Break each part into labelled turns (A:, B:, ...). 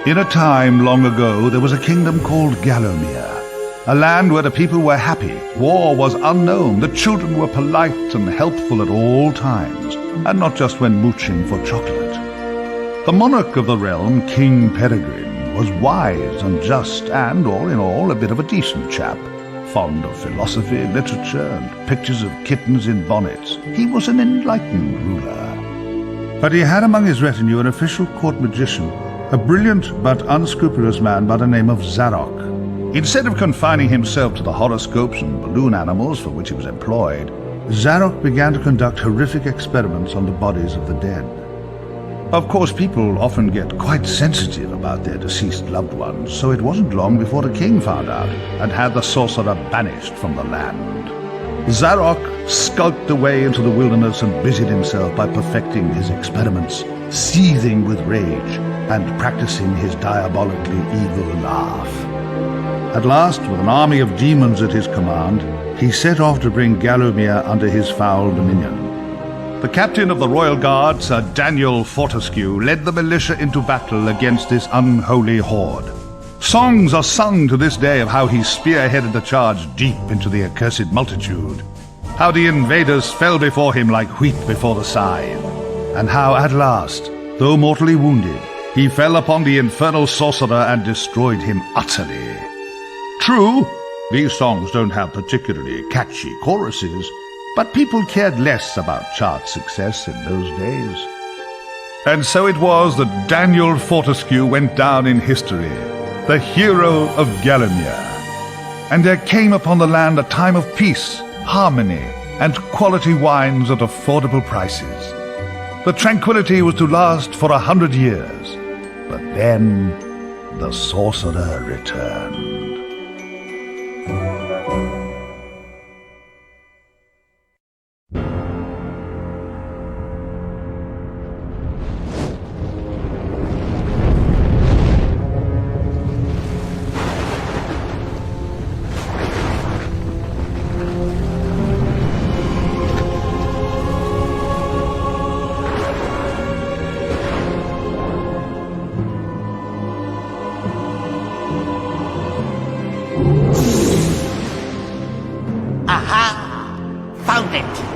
A: In a time long ago, there was a kingdom called Gallowmere, a land where the people were happy, war was unknown, the children were polite and helpful at all times, and not just when mooching for chocolate. The monarch of the realm, King Peregrine, was wise and just and, all in all, a bit of a decent chap, fond of philosophy, literature, and pictures of kittens in bonnets. He was an enlightened ruler. But he had among his retinue an official court magician, a brilliant but unscrupulous man by the name of Zarok. Instead of confining himself to the horoscopes and balloon animals for which he was employed, Zarok began to conduct horrific experiments on the bodies of the dead. Of course, people often get quite sensitive about their deceased loved ones, so it wasn't long before the king found out and had the sorcerer banished from the land. Zarok skulked away into the wilderness and busied himself by perfecting his experiments, seething with rage and practicing his diabolically evil laugh. At last, with an army of demons at his command, he set off to bring Gallowmere under his foul dominion. The captain of the royal guard, Sir Daniel Fortescue, led the militia into battle against this unholy horde. Songs are sung to this day of how he spearheaded the charge deep into the accursed multitude, how the invaders fell before him like wheat before the scythe, and how at last, though mortally wounded, he fell upon the infernal sorcerer and destroyed him utterly. True, these songs don't have particularly catchy choruses, but people cared less about chart success in those days. And so it was that Daniel Fortescue went down in history, the hero of Gallowmere. And there came upon the land a time of peace, harmony, and quality wines at affordable prices. The tranquility was to last for 100 years, but then the sorcerer returned.
B: Found it!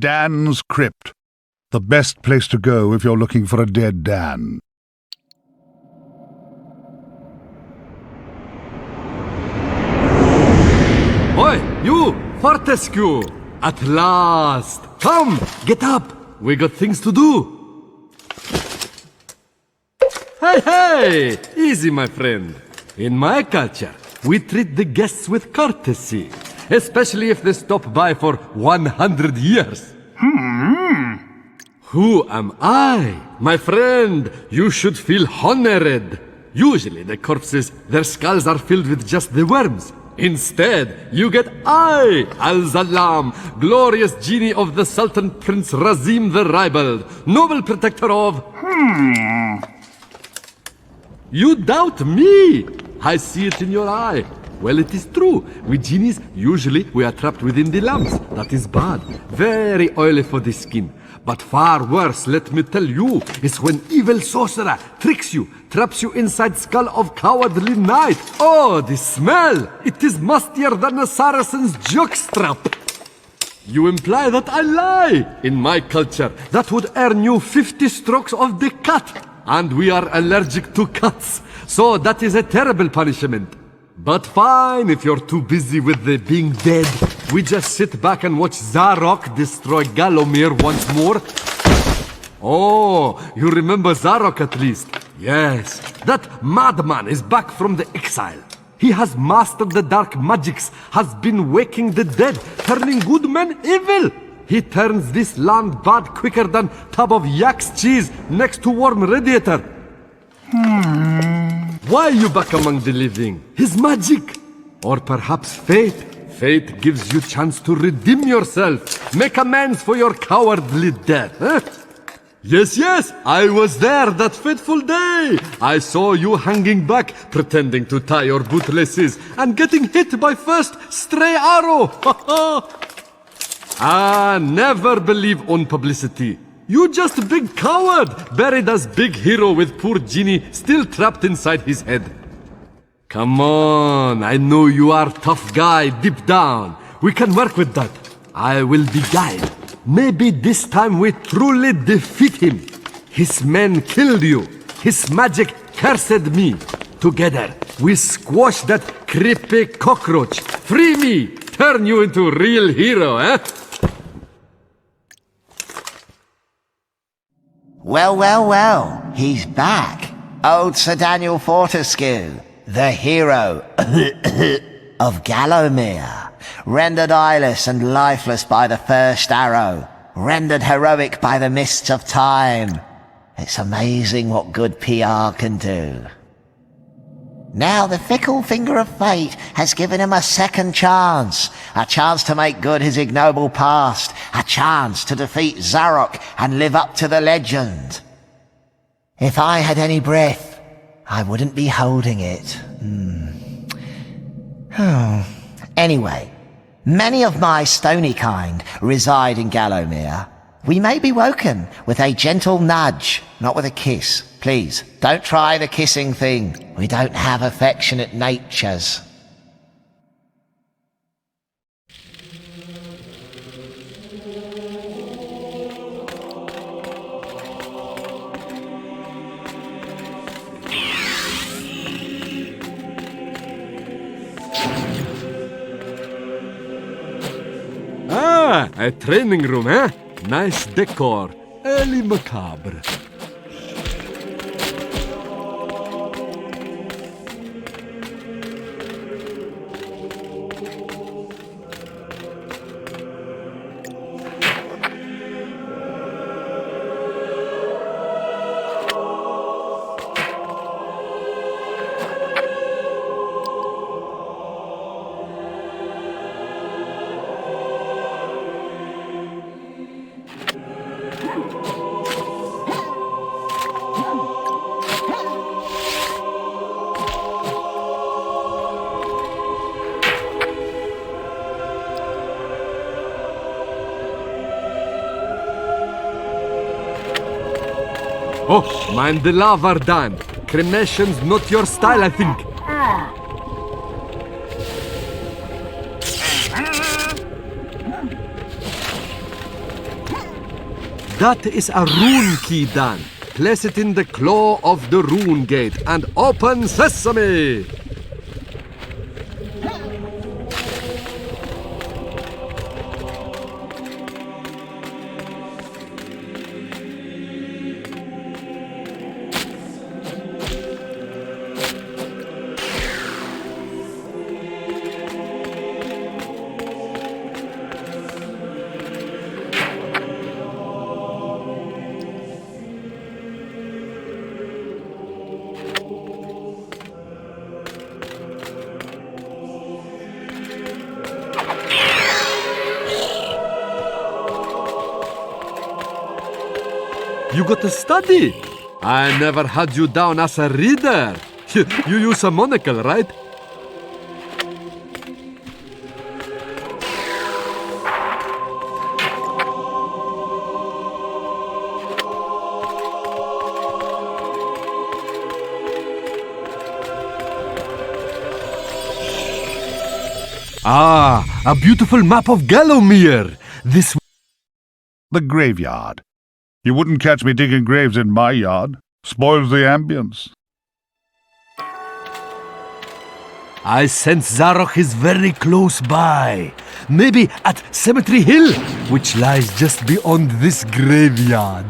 A: Dan's Crypt. The best place to go if you're looking for a dead Dan.
C: Oi, you! Fortescue! At last! Come, get up! We got things to do! Hey! Easy, my friend. In my culture, we treat the guests with courtesy, especially if they stop by for 100 years. Who am I? My friend, you should feel honored. Usually the corpses, their skulls are filled with just the worms. Instead, you get I, Al-Zalam, glorious genie of the Sultan Prince Razim the Ribald, noble protector of... You doubt me? I see it in your eye. Well, it is true. We genies, usually we are trapped within the lamps. That is bad. Very oily for the skin. But far worse, let me tell you, is when evil sorcerer tricks you, traps you inside skull of cowardly knight. Oh, the smell! It is mustier than a Saracen's jockstrap. You imply that I lie. In my culture, that would earn you 50 strokes of the cut. And we are allergic to cuts. So that is a terrible punishment. But fine, if you're too busy with the being dead, we just sit back and watch Zarok destroy Galomir once more. Oh, you remember Zarok at least? Yes, that madman is back from the exile. He has mastered the dark magics, has been waking the dead, turning good men evil. He turns this land bad quicker than tub of yak's cheese next to warm radiator. Why you back among the living? His magic. Or perhaps fate. Fate gives you chance to redeem yourself. Make amends for your cowardly death. Huh? Yes, I was there that fateful day. I saw you hanging back, pretending to tie your bootlaces, and getting hit by first stray arrow. Never believe on publicity. You just a big coward, buried as big hero with poor genie still trapped inside his head. Come on, I know you are tough guy deep down. We can work with that. I will be guide. Maybe this time we truly defeat him. His men killed you. His magic cursed me. Together, we squash that creepy cockroach. Free me, turn you into a real hero, eh?
B: Well, he's back. Old Sir Daniel Fortescue, the hero of Gallowmere, rendered eyeless and lifeless by the first arrow, rendered heroic by the mists of time. It's amazing what good PR can do. Now the fickle finger of fate has given him a second chance. A chance to make good his ignoble past. A chance to defeat Zarok and live up to the legend. If I had any breath, I wouldn't be holding it. Anyway, many of my stony kind reside in Gallowmere. We may be woken with a gentle nudge, not with a kiss. Please, don't try the kissing thing. We don't have affectionate natures.
C: A training room, eh? Nice decor. Early macabre. Oh, mind the lava, Dan. Cremation's not your style, I think. That is a rune key, Dan. Place it in the claw of the rune gate and open sesame! you got to study. I never had you down as a reader. You use a monocle, right? Ah, a beautiful map of Gallowmere. This...
A: The graveyard. You wouldn't catch me digging graves in my yard. Spoils the ambience.
C: I sense Zarok is very close by. Maybe at Cemetery Hill, which lies just beyond this graveyard.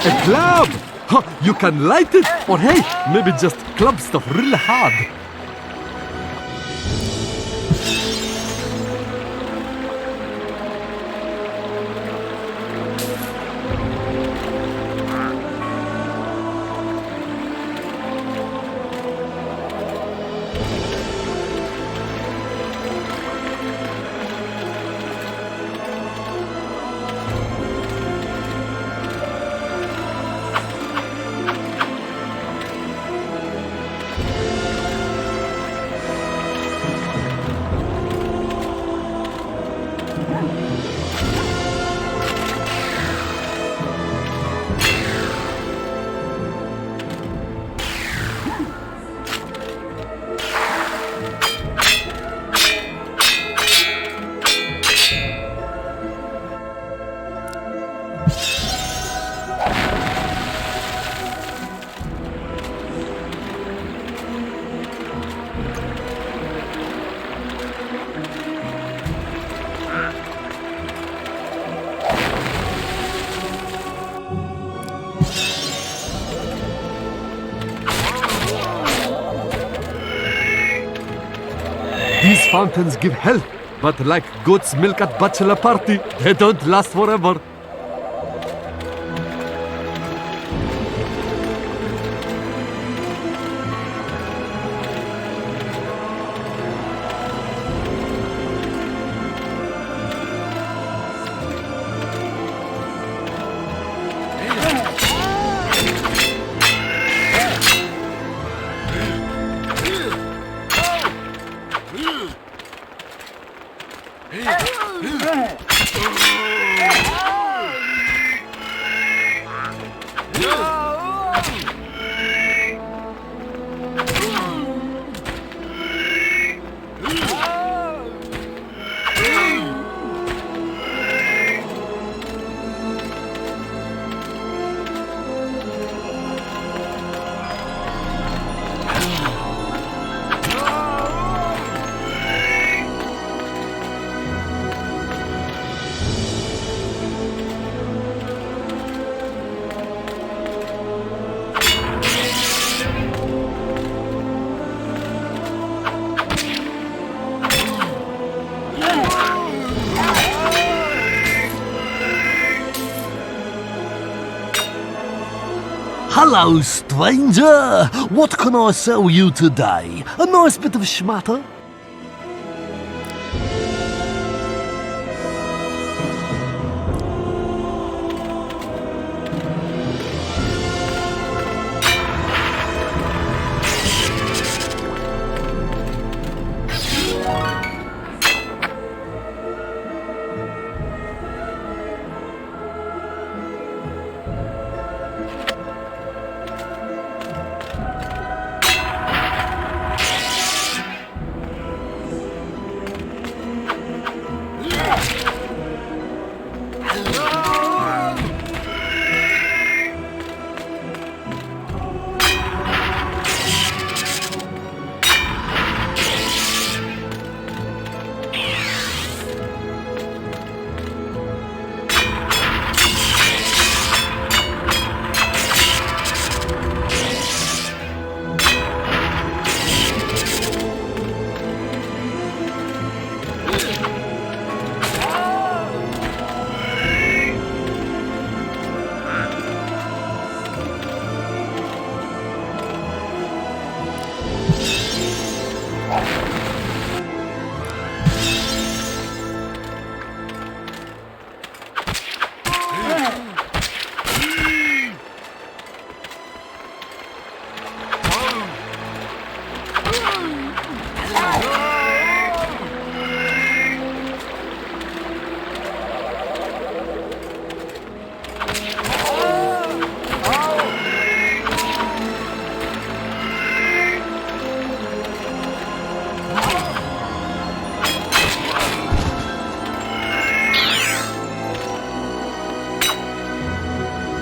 C: A club! Huh, you can light it, or hey, maybe just club stuff really hard. These fountains give health, but like goat's milk at bachelor party, they don't last forever.
D: Hello, stranger! What can I sell you today? A nice bit of schmatter?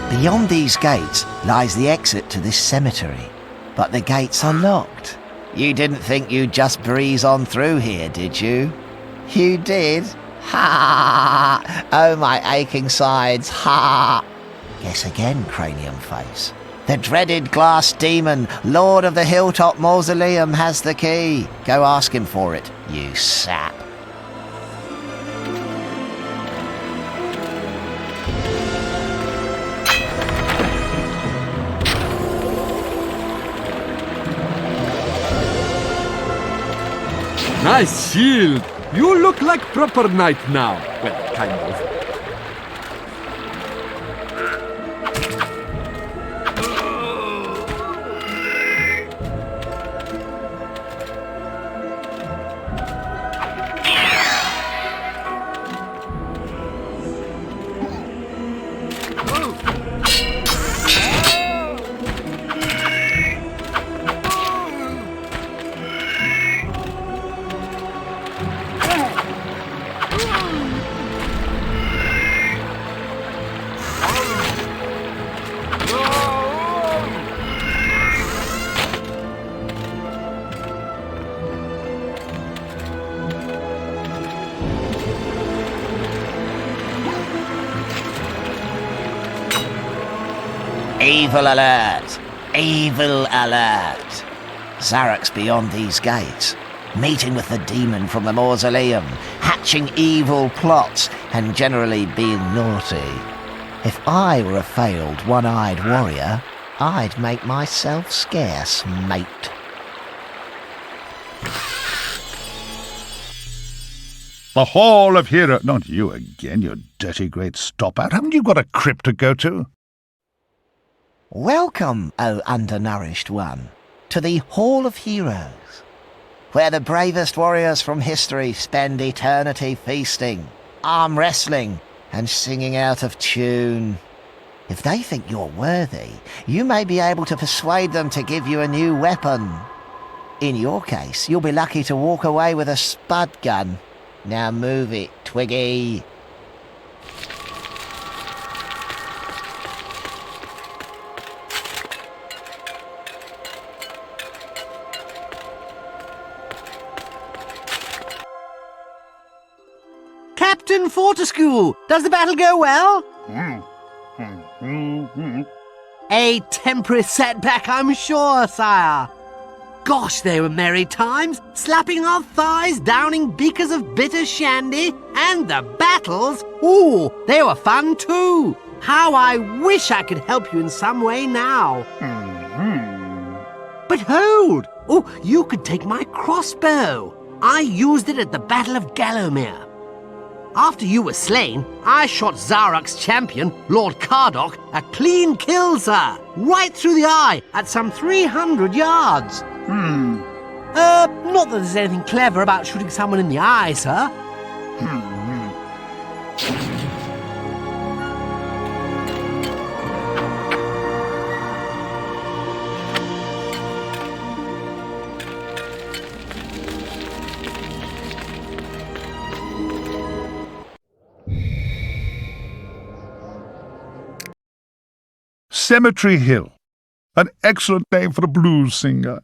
B: Beyond these gates lies the exit to this cemetery, but the gates are locked. You didn't think you'd just breeze on through here, did you? You did? Ha! Oh, my aching sides, ha! Guess again, cranium face. The dreaded glass demon, lord of the hilltop mausoleum, has the key. Go ask him for it, you sap.
C: Nice shield! You look like proper knight now. Well, kind of.
B: Evil alert! Evil alert! Zarek's beyond these gates, meeting with the demon from the mausoleum, hatching evil plots, and generally being naughty. If I were a failed one-eyed warrior, I'd make myself scarce, mate.
A: The Hall of Hero... Not you again, you dirty great stop-out. Haven't you got a crypt to go to?
B: Welcome, O undernourished one, to the Hall of Heroes, where the bravest warriors from history spend eternity feasting, arm wrestling, and singing out of tune. If they think you're worthy, you may be able to persuade them to give you a new weapon. In your case, you'll be lucky to walk away with a spud gun. Now move it, Twiggy.
D: Captain Fortescue, does the battle go well? A temporary setback, I'm sure, sire. Gosh, they were merry times, slapping our thighs, downing beakers of bitter shandy, and the battles, ooh, they were fun too. How I wish I could help you in some way now. But hold! Oh, you could take my crossbow. I used it at the Battle of Gallowmere. After you were slain, I shot Zarok's champion, Lord Kardok, a clean kill, sir. Right through the eye at some 300 yards. Not that there's anything clever about shooting someone in the eye, sir.
A: Cemetery Hill. An excellent name for a blues singer.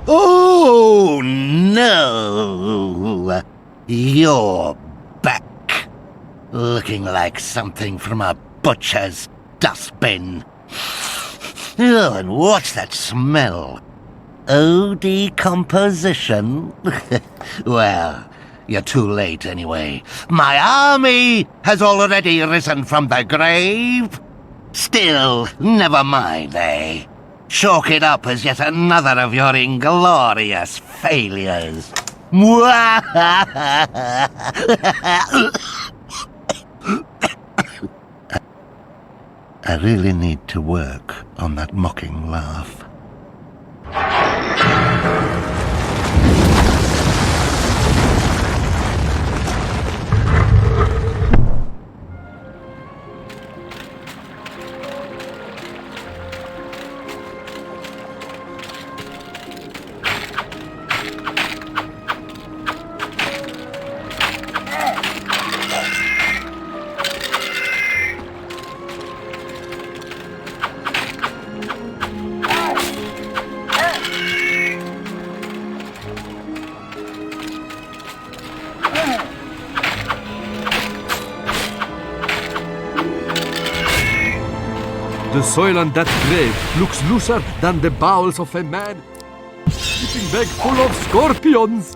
E: Oh, no! You're back. Looking like something from a butcher's dustbin. Oh, and what's that smell? Oh, decomposition? Well, you're too late anyway. My army has already risen from the grave. Still, never mind, eh? Chalk it up as yet another of your inglorious failures. I really need to work on that mocking laugh.
C: The soil on that grave looks looser than the bowels of a man. Sleeping bag full of scorpions.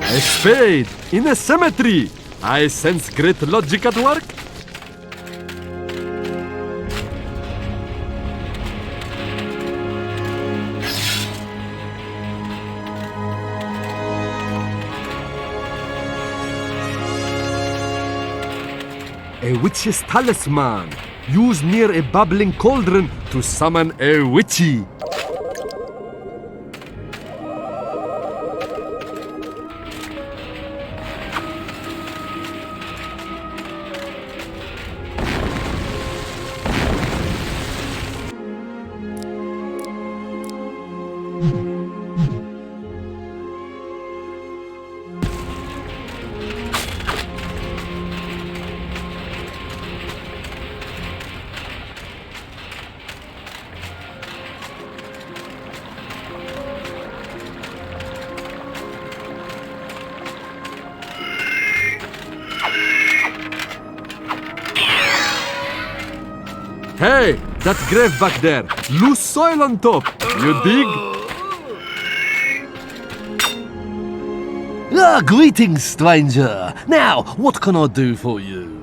C: A spade in a cemetery. I sense great logic at work. A witch's talisman. Used near a bubbling cauldron to summon a witchy. Hey, that grave back there. Loose soil on top. You dig?
D: Ah, greetings, stranger. Now, what can I do for you?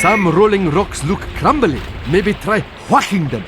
C: Some rolling rocks look crumbly. Maybe try whacking them.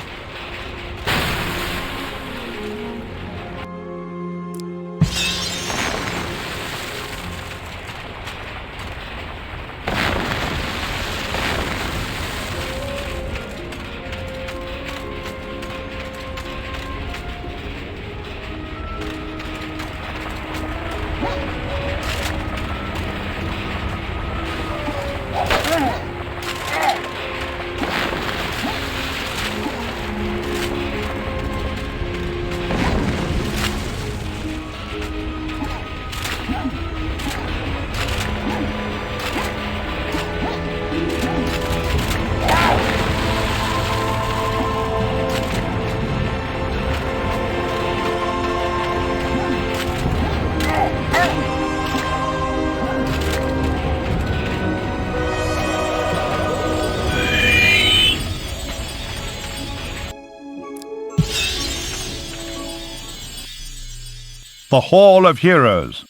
A: The Hall of Heroes.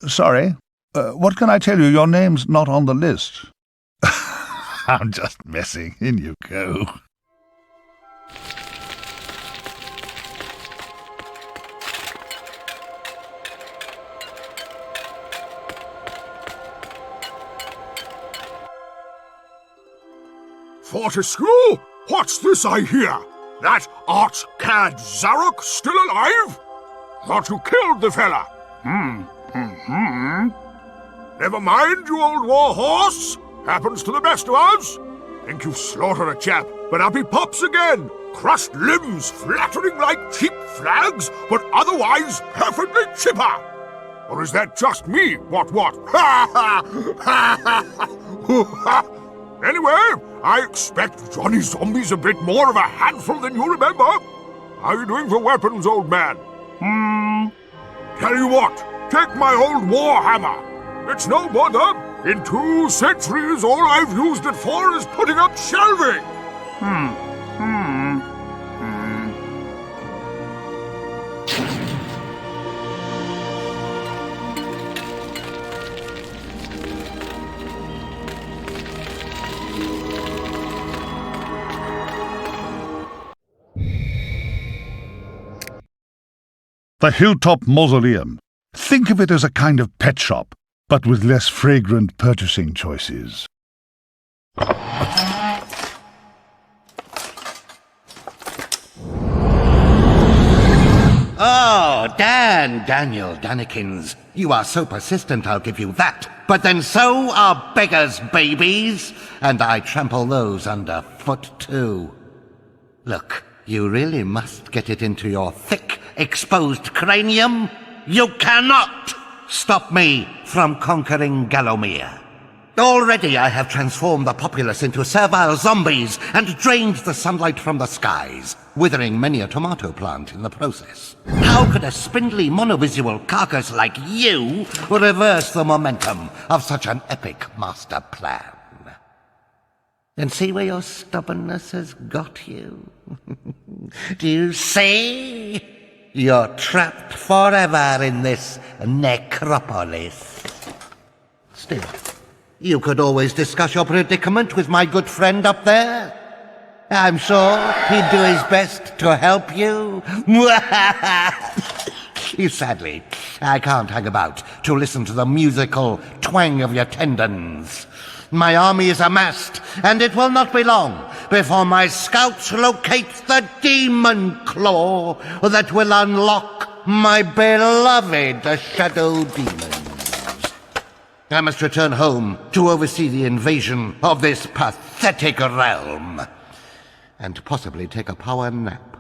A: Sorry. What can I tell you? Your name's not on the list. I'm just messing. In you go.
F: Fortescue? What's this I hear? That art-cad Zarok still alive? Thought you killed the fella. Never mind, you old war horse. Happens to the best of us. Think you've slaughtered a chap, but up he pops again. Crushed limbs, flattering like cheap flags, but otherwise perfectly chipper. Or is that just me? What? Ha ha! Ha ha! Anyway, I expect Johnny Zombie's a bit more of a handful than you remember. How are you doing for weapons, old man? Tell you what, take my old war hammer. It's no bother. In 2 centuries, all I've used it for is putting up shelving.
A: The Hilltop Mausoleum. Think of it as a kind of pet shop, but with less fragrant purchasing choices.
E: Oh, Daniel Danikins. You are so persistent, I'll give you that. But then so are beggars' babies, and I trample those underfoot too. Look, you really must get it into your thick, exposed cranium. You cannot stop me from conquering Gallowmere. Already I have transformed the populace into servile zombies and drained the sunlight from the skies, withering many a tomato plant in the process. How could a spindly monovisual carcass like you reverse the momentum of such an epic master plan? And see where your stubbornness has got you? Do you see? You're trapped forever in this necropolis. Still, you could always discuss your predicament with my good friend up there. I'm sure he'd do his best to help you. Sadly, I can't hang about to listen to the musical twang of your tendons. My army is amassed, and it will not be long before my scouts locate the demon claw that will unlock my beloved shadow demons. I must return home to oversee the invasion of this pathetic realm, and possibly take a power nap.